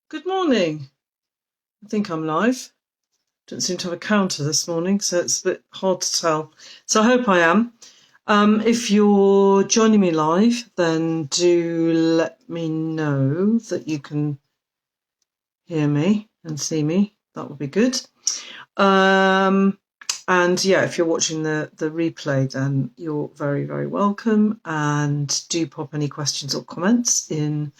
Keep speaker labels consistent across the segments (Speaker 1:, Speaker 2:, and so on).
Speaker 1: Good morning. I think I'm live. Don't seem to have a counter this morning, so it's a bit hard to tell. So I hope I am. If you're joining me live, then do let me know that you can hear me and see me. That would be good. And yeah, if you're watching the replay, then you're very, very welcome. And do pop any questions or comments in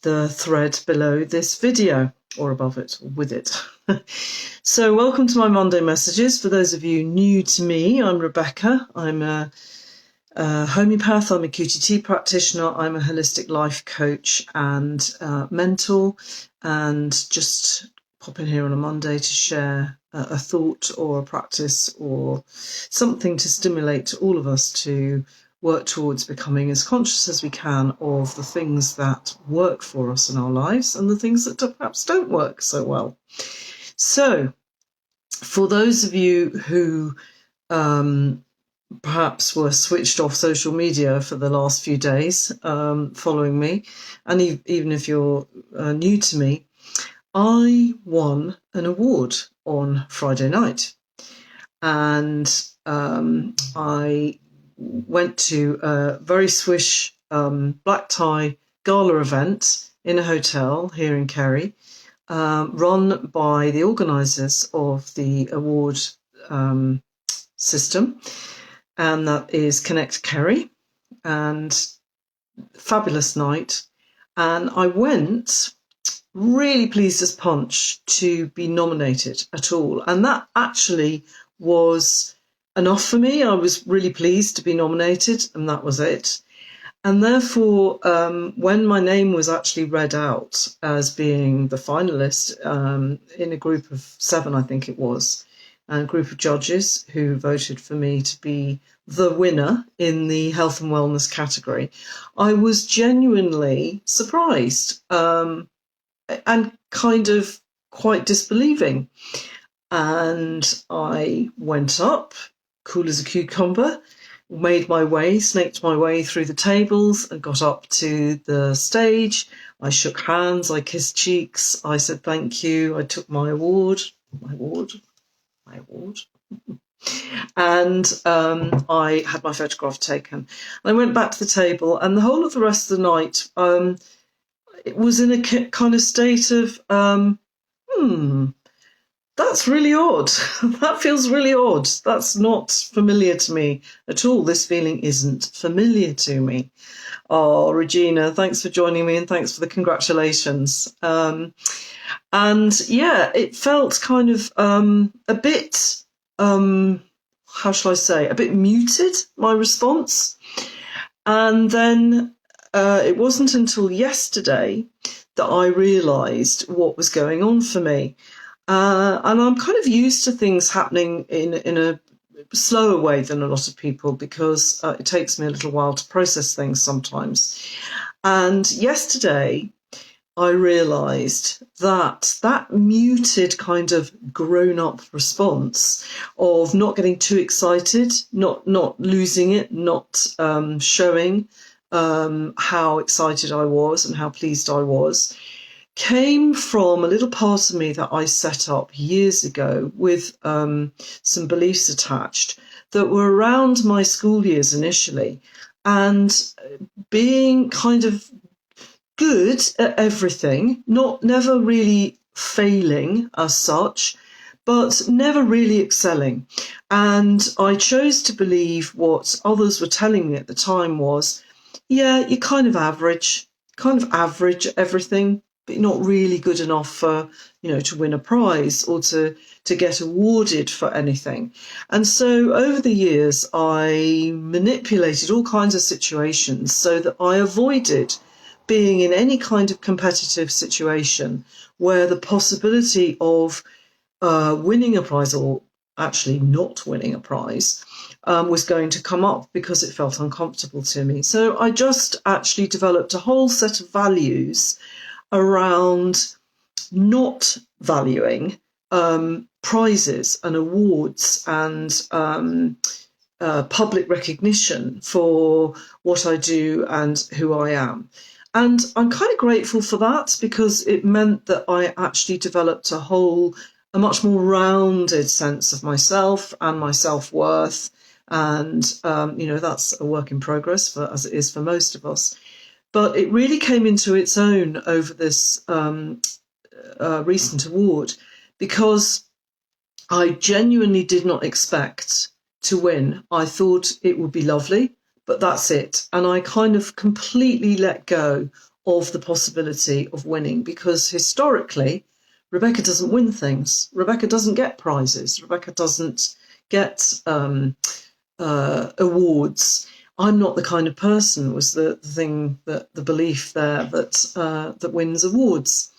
Speaker 1: the thread below this video, or above it, or with it. So welcome to my Monday messages. For those of you new to me, I'm Rebecca. I'm a homeopath, I'm a QTT practitioner, I'm a holistic life coach and mentor, and just pop in here on a Monday to share a thought or a practice or something to stimulate all of us to work towards becoming as conscious as we can of the things that work for us in our lives and the things that perhaps don't work so well. So, for those of you who perhaps were switched off social media for the last few days following me, and even if you're new to me, I won an award on Friday night. And I went to a very swish black tie gala event in a hotel here in Kerry, run by the organisers of the award system, and that is Connect Kerry, and fabulous night. And I went really pleased as punch to be nominated at all, and that actually was enough for me. I was really pleased to be nominated, and that was it. And therefore, when my name was actually read out as being the finalist in a group of 7, I think it was, and a group of judges who voted for me to be the winner in the health and wellness category, I was genuinely surprised and kind of quite disbelieving. And I went up, cool as a cucumber, made my way, snaked my way through the tables and got up to the stage. I shook hands, I kissed cheeks, I said thank you, I took my award. And I had my photograph taken. And I went back to the table, and the whole of the rest of the night, it was in a kind of state of, that's really odd. That feels really odd. That's not familiar to me at all. This feeling isn't familiar to me. Oh, Regina, thanks for joining me and thanks for the congratulations. And yeah, it felt kind of a bit, how shall I say, a bit muted, my response. And then it wasn't until yesterday that I realised what was going on for me. And I'm kind of used to things happening in a slower way than a lot of people, because it takes me a little while to process things sometimes. And yesterday, I realised that that muted kind of grown-up response of not getting too excited, not losing it, not showing how excited I was and how pleased I was, came from a little part of me that I set up years ago with some beliefs attached that were around my school years initially, and being kind of good at everything, never really failing as such, but never really excelling. And I chose to believe what others were telling me at the time was, yeah, you're kind of average at everything, but not really good enough for, to win a prize or to get awarded for anything. And so over the years, I manipulated all kinds of situations so that I avoided being in any kind of competitive situation where the possibility of winning a prize, or actually not winning a prize, was going to come up, because it felt uncomfortable to me. So I just actually developed a whole set of values around not valuing prizes and awards and public recognition for what I do and who I am. And I'm kind of grateful for that, because it meant that I actually developed a much more rounded sense of myself and my self-worth. And, that's a work in progress, as it is for most of us. But it really came into its own over this recent award, because I genuinely did not expect to win. I thought it would be lovely, but that's it. And I kind of completely let go of the possibility of winning, because historically, Rebecca doesn't win things. Rebecca doesn't get prizes. Rebecca doesn't get awards. I'm not the kind of person, was the thing, that the belief there, that wins awards.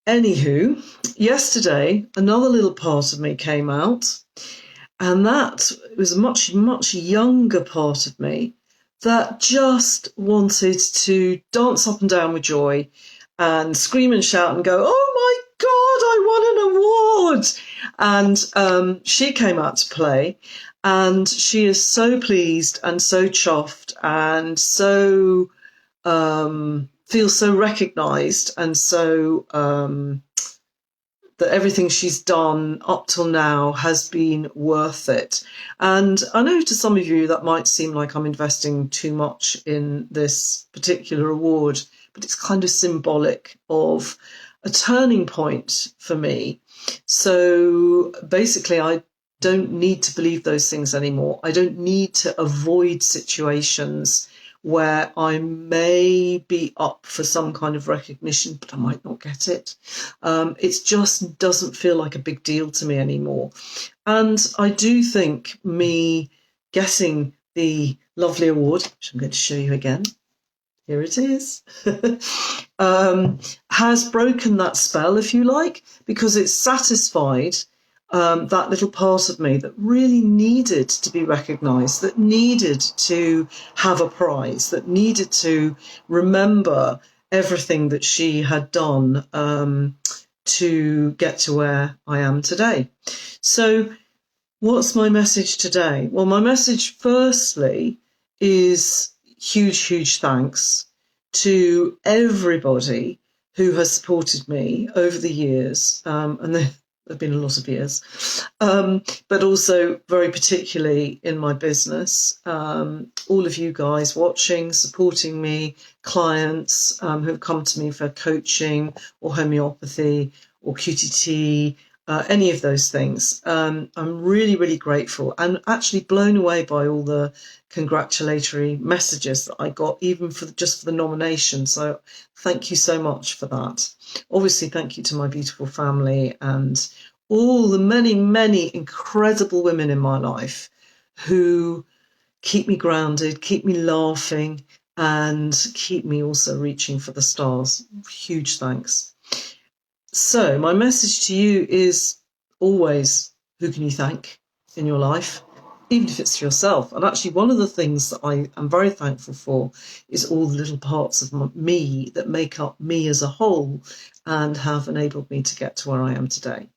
Speaker 1: Anywho, yesterday, another little part of me came out, and that was a much, much younger part of me that just wanted to dance up and down with joy and scream and shout and go, oh my God, I won an award. And she came out to play, and she is so pleased and so chuffed and so feels so recognised, and so that everything she's done up till now has been worth it. And I know to some of you that might seem like I'm investing too much in this particular award, but it's kind of symbolic of a turning point for me. So basically, I don't need to believe those things anymore. I don't need to avoid situations where I may be up for some kind of recognition, but I might not get it. It just doesn't feel like a big deal to me anymore. And I do think me getting the lovely award, which I'm going to show you again, here it is, has broken that spell, if you like, because it's satisfied that little part of me that really needed to be recognised, that needed to have a prize, that needed to remember everything that she had done to get to where I am today. So what's my message today? Well, my message firstly is huge thanks to everybody who has supported me over the years, and there have been a lot of years, but also very particularly in my business. All of you guys watching, supporting me, clients who have come to me for coaching or homeopathy or QTT, any of those things. I'm really grateful, and actually blown away by all the congratulatory messages that I got, even just for the nomination. So thank you so much for that. Obviously, thank you to my beautiful family and all the many incredible women in my life who keep me grounded, keep me laughing, and keep me also reaching for the stars. Huge thanks. So my message to you is always, who can you thank in your life, even if it's yourself? And actually, one of the things that I am very thankful for is all the little parts of me that make up me as a whole and have enabled me to get to where I am today.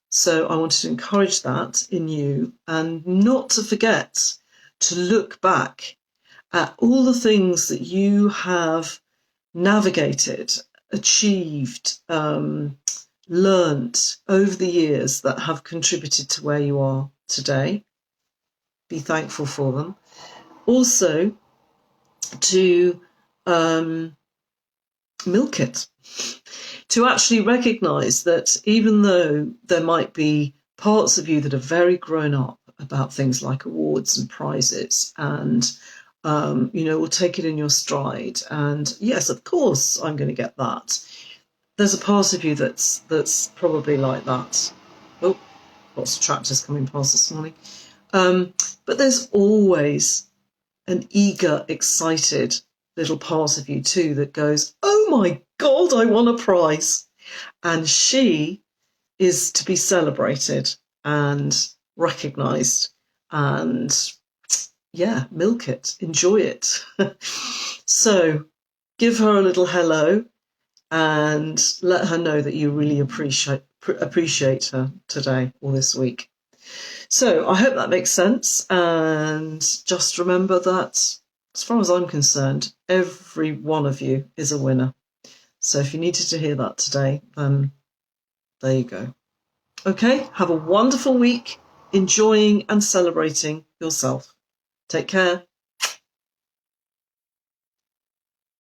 Speaker 1: So I wanted to encourage that in you, and not to forget to look back at all the things that you have navigated, achieved, learnt over the years that have contributed to where you are today. Be thankful for them. Also, to milk it, to actually recognise that even though there might be parts of you that are very grown up about things like awards and prizes, and will take it in your stride, and yes, of course I'm going to get that. There's a part of you that's probably like that. Oh, lots of tractors coming past this morning. But there's always an eager, excited little part of you too that goes, oh my God, I won a prize. And she is to be celebrated and recognised, and milk it, enjoy it. So give her a little hello and let her know that you really appreciate her today or this week. So I hope that makes sense, and just remember that as far as I'm concerned, every one of you is a winner. So if you needed to hear that today, then there you go. Okay, have a wonderful week, enjoying and celebrating yourself. Take care.